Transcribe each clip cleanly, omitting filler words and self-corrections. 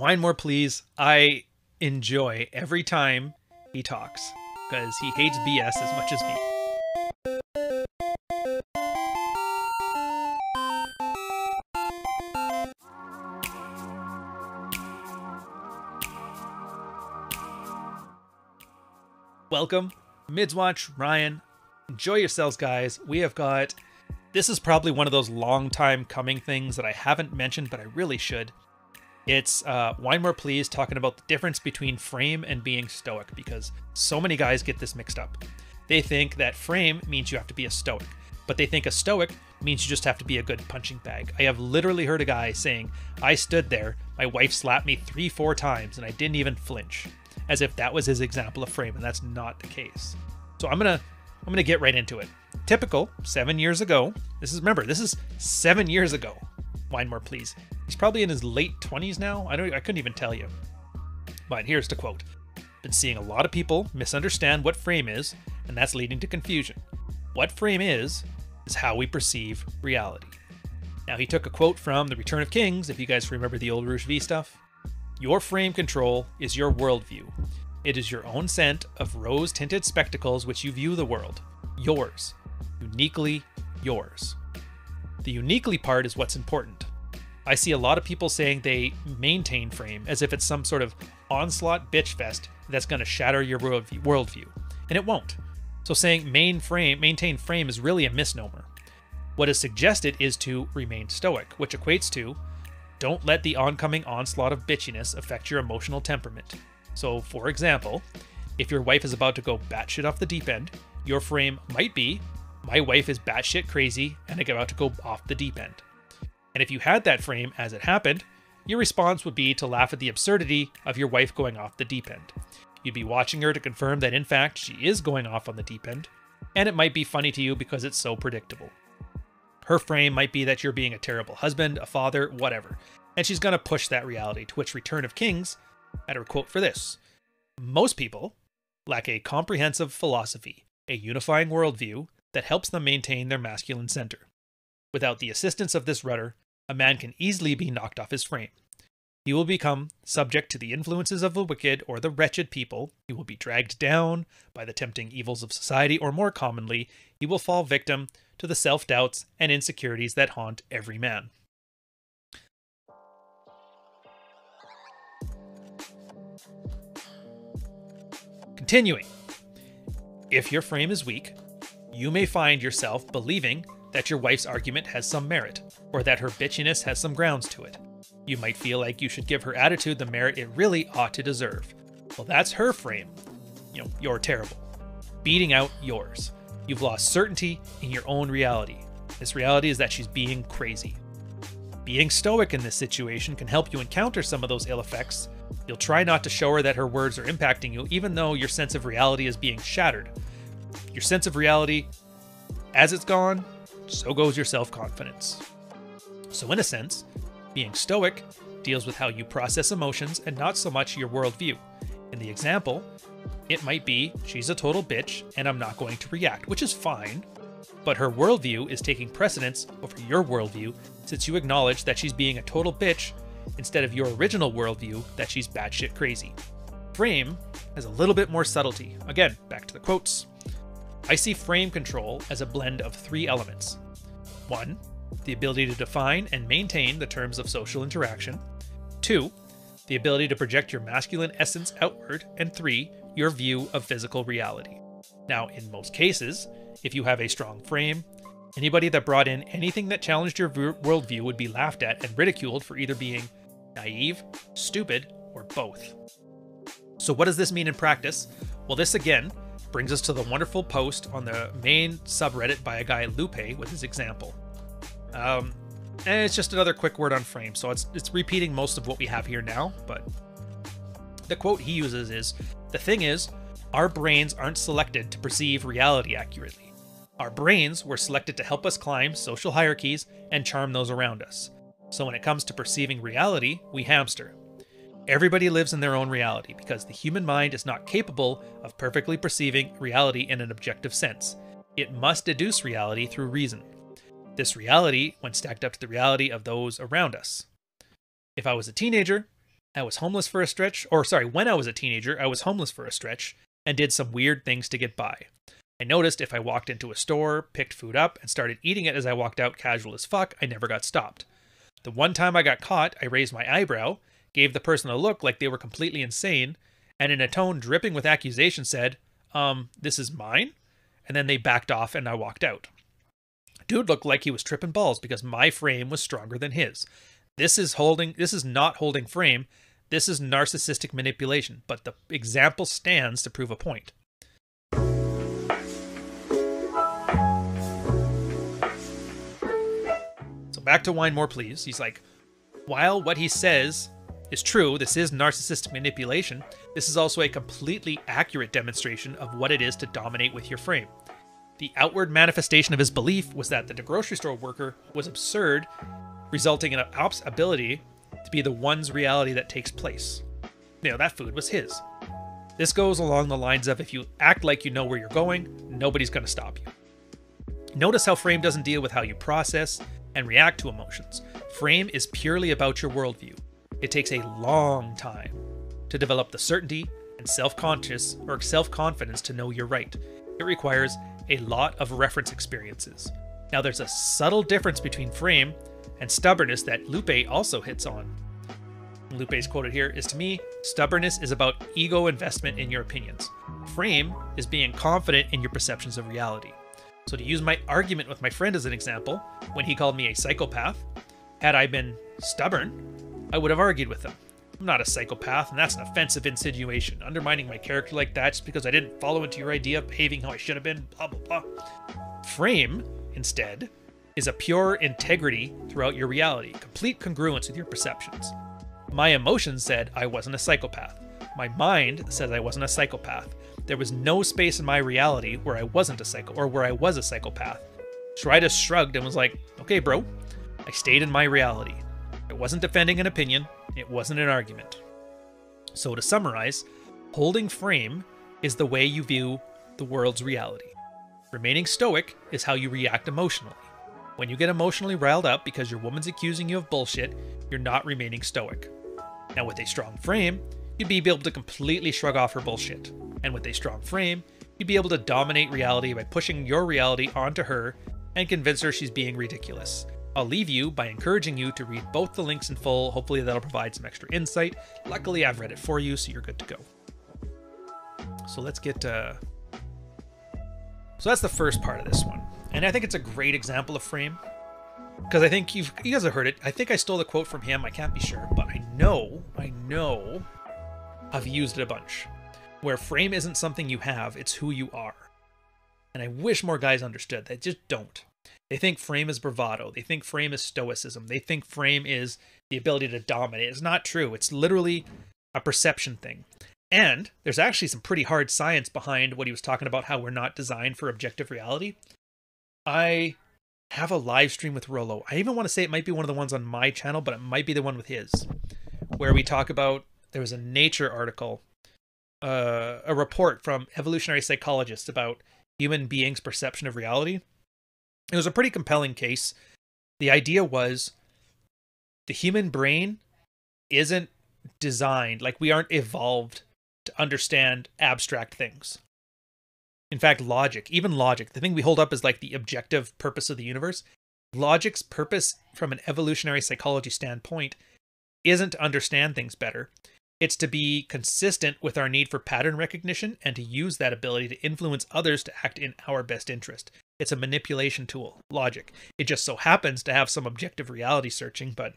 Wine more, please. I enjoy every time he talks because he hates BS as much as me. Welcome, Mids Watch, Ryan. Enjoy yourselves, guys. We have got... This is probably one of those long time coming things that I haven't mentioned, but I really should. It's Wine More Please talking about the difference between frame and being stoic, because so many guys get this mixed up. They think that frame means you have to be a stoic, but they think a stoic means you just have to be a good punching bag. I have literally heard a guy saying, I stood there, my wife slapped me 3-4 times, and I didn't even flinch. As if that was his example of frame, and that's not the case. So I'm gonna get right into it. Typical 7 years ago. This is 7 years ago. Wine more, please. He's probably in his late 20s now. I couldn't even tell you. But here's the quote. Been seeing a lot of people misunderstand what frame is, and that's leading to confusion. What frame is how we perceive reality. Now he took a quote from The Return of Kings, if you guys remember the old Rouge V stuff. Your frame control is your worldview. It is your own set of rose-tinted spectacles which you view the world. Yours. Uniquely yours. The uniquely part is what's important. I see a lot of people saying they maintain frame as if it's some sort of onslaught bitch fest that's going to shatter your worldview. And it won't. So saying maintain frame is really a misnomer. What is suggested is to remain stoic, which equates to don't let the oncoming onslaught of bitchiness affect your emotional temperament. So, for example, if your wife is about to go batshit off the deep end, your frame might be, my wife is batshit crazy and I'm about to go off the deep end. And if you had that frame as it happened, your response would be to laugh at the absurdity of your wife going off the deep end. You'd be watching her to confirm that in fact she is going off on the deep end, and it might be funny to you because it's so predictable. Her frame might be that you're being a terrible husband, a father, whatever. And she's going to push that reality, to which Return of Kings had her quote for this. Most people lack a comprehensive philosophy, a unifying worldview that helps them maintain their masculine center. Without the assistance of this rudder, a man can easily be knocked off his frame. He will become subject to the influences of the wicked or the wretched people. He will be dragged down by the tempting evils of society, or more commonly, he will fall victim to the self-doubts and insecurities that haunt every man. Continuing. If your frame is weak, you may find yourself believing that your wife's argument has some merit, or that her bitchiness has some grounds to it. You might feel like you should give her attitude the merit it really ought to deserve. Well, that's her frame. You're terrible. Beating out yours. You've lost certainty in your own reality. This reality is that she's being crazy. Being stoic in this situation can help you encounter some of those ill effects. You'll try not to show her that her words are impacting you, even though your sense of reality is being shattered. Your sense of reality, as it's gone, so goes your self-confidence. So in a sense, being stoic deals with how you process emotions and not so much your worldview. In the example, it might be, she's a total bitch and I'm not going to react, which is fine, but her worldview is taking precedence over your worldview since you acknowledge that she's being a total bitch instead of your original worldview that she's batshit crazy. Frame has a little bit more subtlety. Again, back to the quotes. I see frame control as a blend of 3 elements. 1, the ability to define and maintain the terms of social interaction. 2, the ability to project your masculine essence outward. And 3, your view of physical reality. Now, in most cases, if you have a strong frame, anybody that brought in anything that challenged your worldview would be laughed at and ridiculed for either being naive, stupid, or both. So what does this mean in practice? Well, this again brings us to the wonderful post on the main subreddit by a guy, Lupe, with his example. And it's just another quick word on frame, so it's repeating most of what we have here now, but the quote he uses is, "The thing is, our brains aren't selected to perceive reality accurately. Our brains were selected to help us climb social hierarchies and charm those around us. So when it comes to perceiving reality, we hamster. Everybody lives in their own reality because the human mind is not capable of perfectly perceiving reality in an objective sense. It must deduce reality through reason. This reality when stacked up to the reality of those around us. If I was a teenager, I was homeless for a stretch, or sorry, when I was a teenager, I was homeless for a stretch and did some weird things to get by. I noticed if I walked into a store, picked food up, and started eating it as I walked out casual as fuck, I never got stopped. The one time I got caught, I raised my eyebrow, gave the person a look like they were completely insane, and in a tone dripping with accusation said, this is mine? And then they backed off and I walked out. Dude looked like he was tripping balls because my frame was stronger than his. This is not holding frame. This is narcissistic manipulation, but the example stands to prove a point. So back to Wine More Please. He's like, while what he says is true, this is narcissistic manipulation, this is also a completely accurate demonstration of what it is to dominate with your frame. The outward manifestation of his belief was that the grocery store worker was absurd, resulting in an op's ability to be the one's reality that takes place. You know, that food was his. This goes along the lines of if you act like you know where you're going, nobody's going to stop you. Notice how frame doesn't deal with how you process and react to emotions. Frame is purely about your worldview. It takes a long time to develop the certainty and self-confidence to know you're right. It requires a lot of reference experiences. Now there's a subtle difference between frame and stubbornness that Lupe also hits on. Lupe's quoted here is, to me, stubbornness is about ego investment in your opinions. Frame is being confident in your perceptions of reality. So to use my argument with my friend as an example, when he called me a psychopath, had I been stubborn, I would have argued with him. I'm not a psychopath, and that's an offensive insinuation. Undermining my character like that just because I didn't follow into your idea of behaving how I should have been, blah, blah, blah. Frame, instead, is a pure integrity throughout your reality, complete congruence with your perceptions. My emotions said I wasn't a psychopath. My mind says I wasn't a psychopath. There was no space in my reality where I wasn't a where I was a psychopath. So I just shrugged and was like, okay, bro. I stayed in my reality. I wasn't defending an opinion. It wasn't an argument. So to summarize, holding frame is the way you view the world's reality. Remaining stoic is how you react emotionally. When you get emotionally riled up because your woman's accusing you of bullshit, you're not remaining stoic. Now with a strong frame, you'd be able to completely shrug off her bullshit. And with a strong frame, you'd be able to dominate reality by pushing your reality onto her and convince her she's being ridiculous. I'll leave you by encouraging you to read both the links in full. Hopefully that'll provide some extra insight. Luckily, I've read it for you, so you're good to go. So let's get... So that's the first part of this one. And I think it's a great example of frame. Because I think you guys have heard it. I think I stole the quote from him. I can't be sure. But I know I've used it a bunch. Where frame isn't something you have, it's who you are. And I wish more guys understood. They just don't. They think frame is bravado. They think frame is stoicism. They think frame is the ability to dominate. It's not true. It's literally a perception thing. And there's actually some pretty hard science behind what he was talking about, how we're not designed for objective reality. I have a live stream with Rollo. I even want to say it might be one of the ones on my channel, but it might be the one with his, where we talk about, there was a Nature article, a report from evolutionary psychologists about human beings' perception of reality. It was a pretty compelling case. The idea was the human brain isn't designed, like we aren't evolved to understand abstract things. In fact, logic, even logic, the thing we hold up as like the objective purpose of the universe, logic's purpose from an evolutionary psychology standpoint isn't to understand things better. It's to be consistent with our need for pattern recognition and to use that ability to influence others to act in our best interest. It's a manipulation tool, logic. It just so happens to have some objective reality searching, but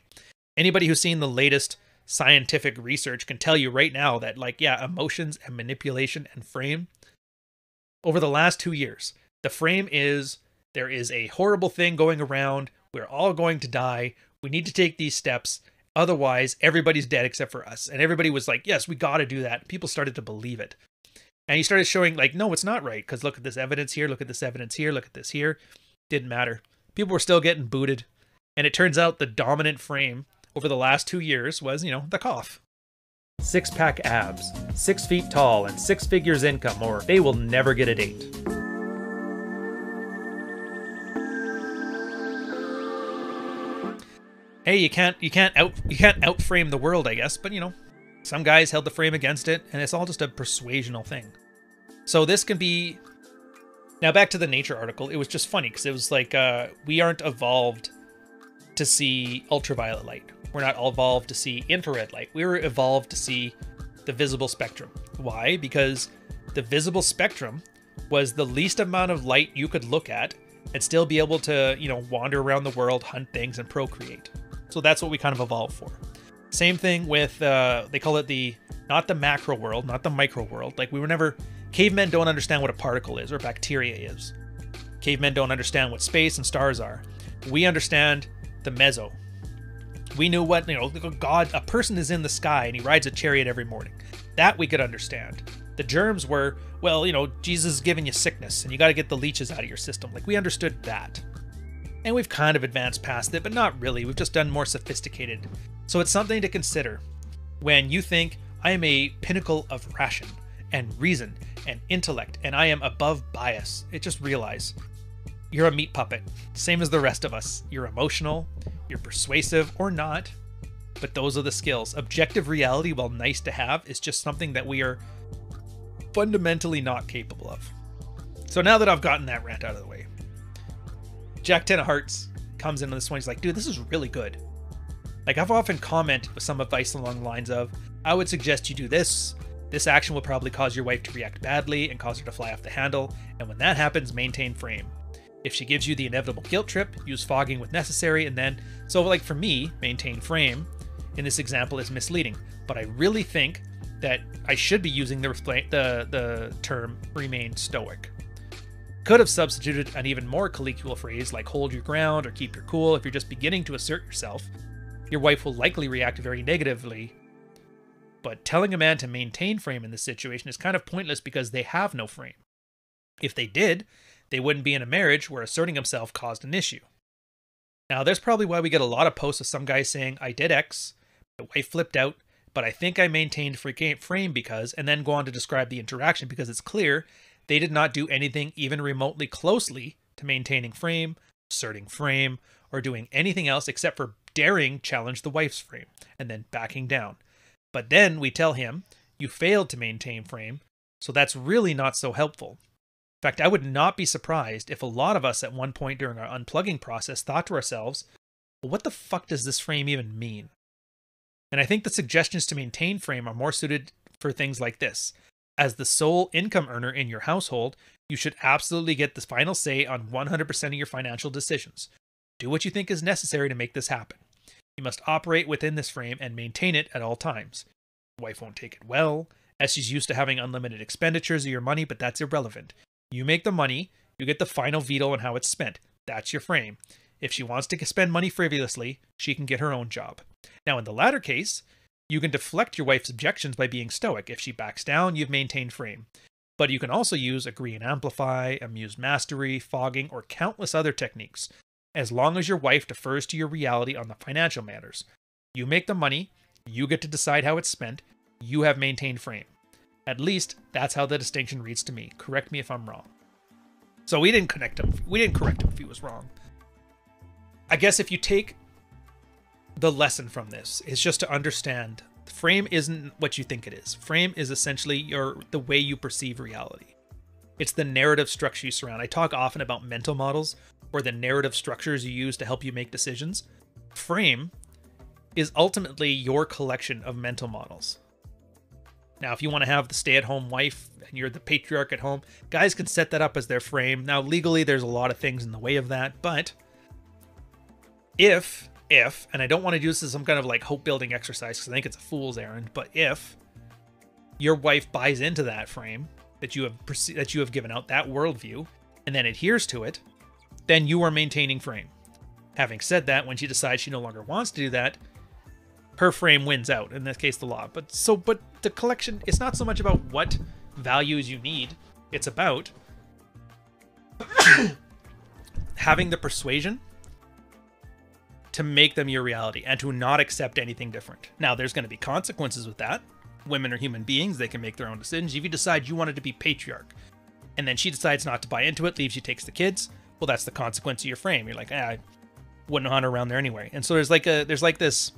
anybody who's seen the latest scientific research can tell you right now that, like, yeah, emotions and manipulation and frame, over the last 2 years, the frame is, there is a horrible thing going around, we're all going to die, we need to take these steps, otherwise everybody's dead except for us. And everybody was like, yes, we got to do that. People started to believe it. And he started showing, like, no, it's not right, because look at this evidence here, look at this evidence here, look at this here. Didn't matter. People were still getting booted. And it turns out the dominant frame over the last 2 years was, you know, the cough. 6-pack abs, 6 feet tall, and 6 figures income, or they will never get a date. Hey, you can't out-frame the world, I guess, but you know, Some guys held the frame against it, and it's all just a persuasional thing. So this can be... Now back to the Nature article, it was just funny because it was like, we aren't evolved to see ultraviolet light. We're not evolved to see infrared light. We were evolved to see the visible spectrum. Why? Because the visible spectrum was the least amount of light you could look at and still be able to, you know, wander around the world, hunt things, and procreate. So that's what we kind of evolved for. Same thing with, they call it not the macro world, not the micro world. Like we were never... Cavemen don't understand what a particle is or bacteria is. Cavemen don't understand what space and stars are. We understand the meso. We knew what, you know, God, a person is in the sky and he rides a chariot every morning. That we could understand. The germs were, well, you know, Jesus is giving you sickness and you got to get the leeches out of your system. Like we understood that. And we've kind of advanced past it, but not really. We've just done more sophisticated. So it's something to consider when you think, I am a pinnacle of ration and reason and intellect, and I am above bias. Just realize you're a meat puppet, same as the rest of us. You're emotional, you're persuasive or not, but those are the skills. Objective reality, while nice to have, is just something that we are fundamentally not capable of. So now that I've gotten that rant out of the way, Jack 10 of Hearts comes in on this one. He's like, dude, this is really good. Like, I've often commented with some advice along the lines of, I would suggest you do this. This action will probably cause your wife to react badly and cause her to fly off the handle, and when that happens, maintain frame. If she gives you the inevitable guilt trip, use fogging when necessary, and then... So, like, for me, maintain frame in this example is misleading, but I really think that I should be using the term remain stoic. Could have substituted an even more colloquial phrase like hold your ground or keep your cool. If you're just beginning to assert yourself, your wife will likely react very negatively. But telling a man to maintain frame in this situation is kind of pointless because they have no frame. If they did, they wouldn't be in a marriage where asserting himself caused an issue. Now, there's probably why we get a lot of posts of some guys saying, I did X, my wife flipped out, but I think I maintained frame because, and then go on to describe the interaction because it's clear they did not do anything even remotely closely to maintaining frame, asserting frame, or doing anything else except for daring challenge the wife's frame, and then backing down. But then we tell him, you failed to maintain frame, so that's really not so helpful. In fact, I would not be surprised if a lot of us at one point during our unplugging process thought to ourselves, well, what the fuck does this frame even mean? And I think the suggestions to maintain frame are more suited for things like this. As the sole income earner in your household, you should absolutely get the final say on 100% of your financial decisions. Do what you think is necessary to make this happen. You must operate within this frame and maintain it at all times. Your wife won't take it well, as she's used to having unlimited expenditures of your money, but that's irrelevant. You make the money, you get the final veto on how it's spent. That's your frame. If she wants to spend money frivolously, she can get her own job. Now, in the latter case, you can deflect your wife's objections by being stoic. If she backs down, you've maintained frame. But you can also use agree and amplify, amuse mastery, fogging, or countless other techniques, as long as your wife defers to your reality on the financial matters. You make the money, you get to decide how it's spent, you have maintained frame. At least, that's how the distinction reads to me. Correct me if I'm wrong. So we didn't correct him if he was wrong. I guess if you take the lesson from this, is just to understand frame isn't what you think it is. Frame is essentially the way you perceive reality. It's the narrative structure you surround. I talk often about mental models, or the narrative structures you use to help you make decisions. Frame is ultimately your collection of mental models. Now, if you want to have the stay-at-home wife and you're the patriarch at home, guys can set that up as their frame. Now, legally, there's a lot of things in the way of that, but if, and I don't want to do this as some kind of like hope-building exercise because I think it's a fool's errand, but if your wife buys into that frame that you have given out, that worldview, and then adheres to it, then you are maintaining frame. Having said that, when she decides she no longer wants to do that, her frame wins out, in this case the law. But the collection, it's not so much about what values you need, it's about having the persuasion to make them your reality and to not accept anything different. Now, there's going to be consequences with that. Women are human beings, they can make their own decisions. If you decide you wanted to be patriarch, and then she decides not to buy into it, leaves you, takes the kids, well, that's the consequence of your frame. You're like, I wouldn't hunt around there anyway. And so there's like this,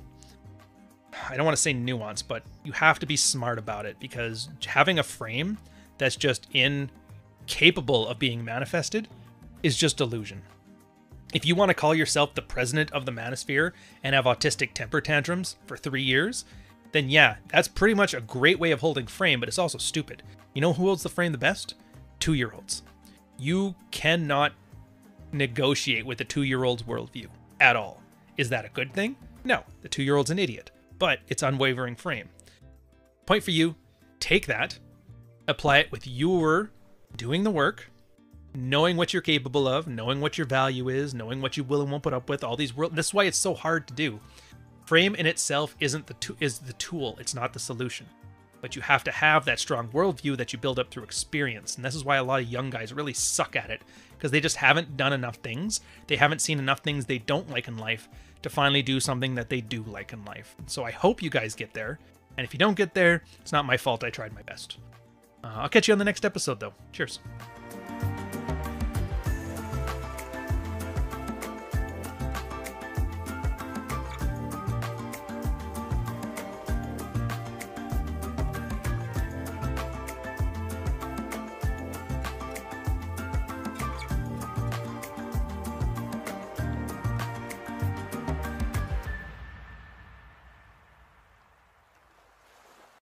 I don't want to say nuance, but you have to be smart about it, because having a frame that's just incapable of being manifested is just delusion. If you want to call yourself the president of the manosphere and have autistic temper tantrums for 3 years, then yeah, that's pretty much a great way of holding frame, but it's also stupid. You know who holds the frame the best? 2-year-olds. You cannot negotiate with a 2-year-old's worldview at all. Is that a good thing? No, the 2-year-old's an idiot, but it's unwavering frame. Point for you, take that, apply it with your doing the work, knowing what you're capable of, knowing what your value is, knowing what you will and won't put up with, all these world. This is why it's so hard to do. Frame in itself is the tool, it's not the solution. But you have to have that strong worldview that you build up through experience. And this is why a lot of young guys really suck at it, because they just haven't done enough things. They haven't seen enough things they don't like in life to finally do something that they do like in life. So I hope you guys get there. And if you don't get there, it's not my fault. I tried my best. I'll catch you on the next episode, though. Cheers.